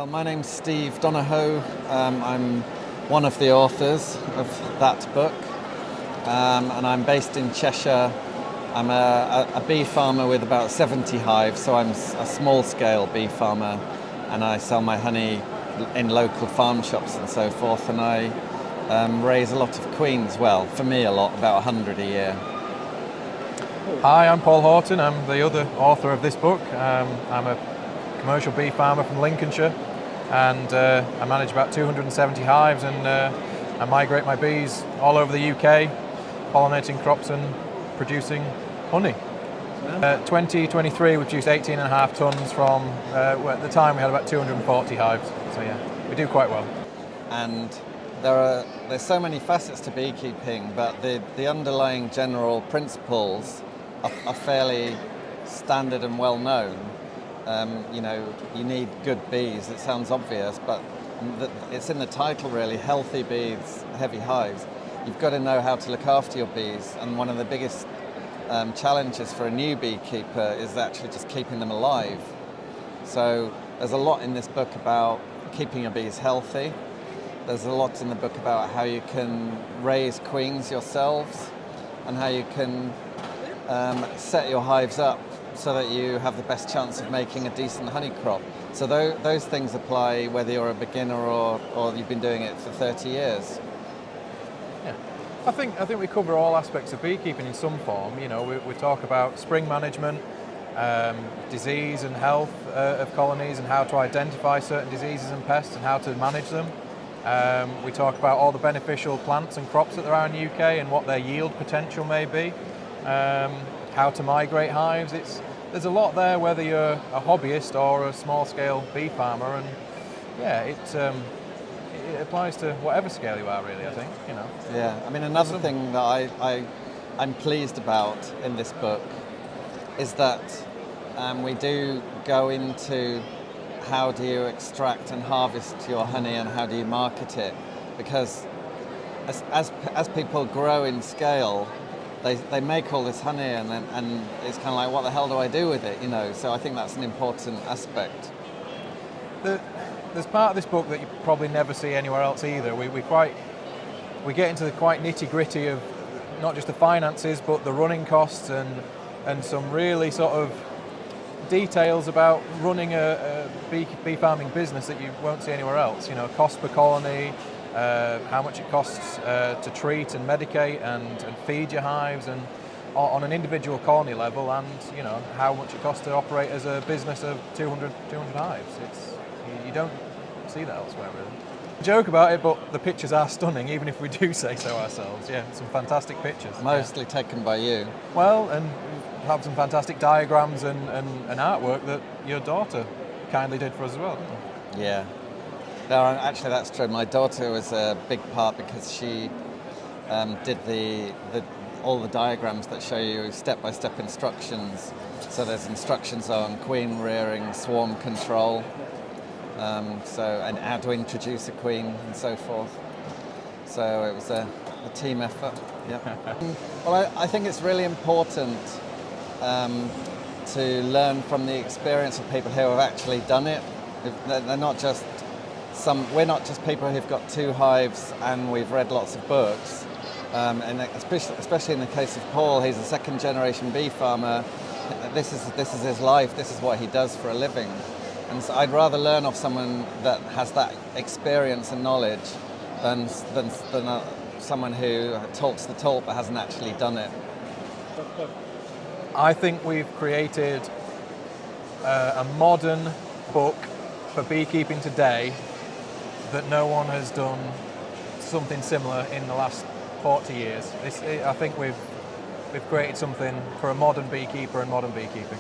Well, my name's Steve Donohoe. I'm one of the authors of that book, and I'm based in Cheshire. I'm a bee farmer with about 70 hives, so I'm a small-scale bee farmer, and I sell my honey in local farm shops and so forth, and I raise a lot of queens. Well, for me a lot, about 100 a year. Hi, I'm Paul Horton. I'm the other author of this book. I'm a commercial bee farmer from Lincolnshire, and I manage about 270 hives, and I migrate my bees all over the UK, pollinating crops and producing honey. 2023 we produced 18.5 tonnes from, at the time we had about 240 hives, so yeah, we do quite well. And there's so many facets to beekeeping, but the underlying general principles are fairly standard and well known. You need good bees. It sounds obvious, but it's in the title really, healthy bees, heavy hives. You've got to know how to look after your bees, and one of the biggest challenges for a new beekeeper is actually just keeping them alive. So there's a lot in this book about keeping your bees healthy. There's a lot in the book about how you can raise queens yourselves and how you can set your hives up so that you have the best chance of making a decent honey crop. So those things apply whether you're a beginner or you've been doing it for 30 years. Yeah, I think we cover all aspects of beekeeping in some form. You know, we talk about spring management, disease and health of colonies, and how to identify certain diseases and pests and how to manage them. We talk about all the beneficial plants and crops that there are in the UK and what their yield potential may be. How to migrate hives. There's a lot there, whether you're a hobbyist or a small-scale bee farmer, and yeah, it applies to whatever scale you are, really. I think, you know. Yeah, I mean, another thing that I'm pleased about in this book is that we do go into how do you extract and harvest your honey and how do you market it, because as people grow in scale, they make all this honey and it's kind of like, what the hell do I do with it, you know? So I think that's an important aspect. There's part of this book that you probably never see anywhere else either. We get into the quite nitty-gritty of not just the finances but the running costs and some really sort of details about running a bee farming business that you won't see anywhere else. You know, cost per colony, how much it costs to treat and medicate and feed your hives, and on an individual colony level, and you know how much it costs to operate as a business of 200 hives. You don't see that elsewhere really. Joke about it, but the pictures are stunning, even if we do say so ourselves. Yeah, some fantastic pictures. Mostly taken by you. Well, and have some fantastic diagrams and artwork that your daughter kindly did for us as well. Yeah. No, actually that's true. My daughter was a big part because she did all the diagrams that show you step-by-step instructions. So there's instructions on queen rearing, swarm control, and how to introduce a queen and so forth. So it was a team effort. Yep. Well, I think it's really important to learn from the experience of people who have actually done it. They're not just we're not just people who've got 2 hives and we've read lots of books. And especially in the case of Paul, he's a second-generation bee farmer. This is his life. This is what he does for a living. And so I'd rather learn off someone that has that experience and knowledge than someone who talks the talk but hasn't actually done it. I think we've created a modern book for beekeeping today that no one has done something similar in the last 40 years. I think we've created something for a modern beekeeper and modern beekeeping.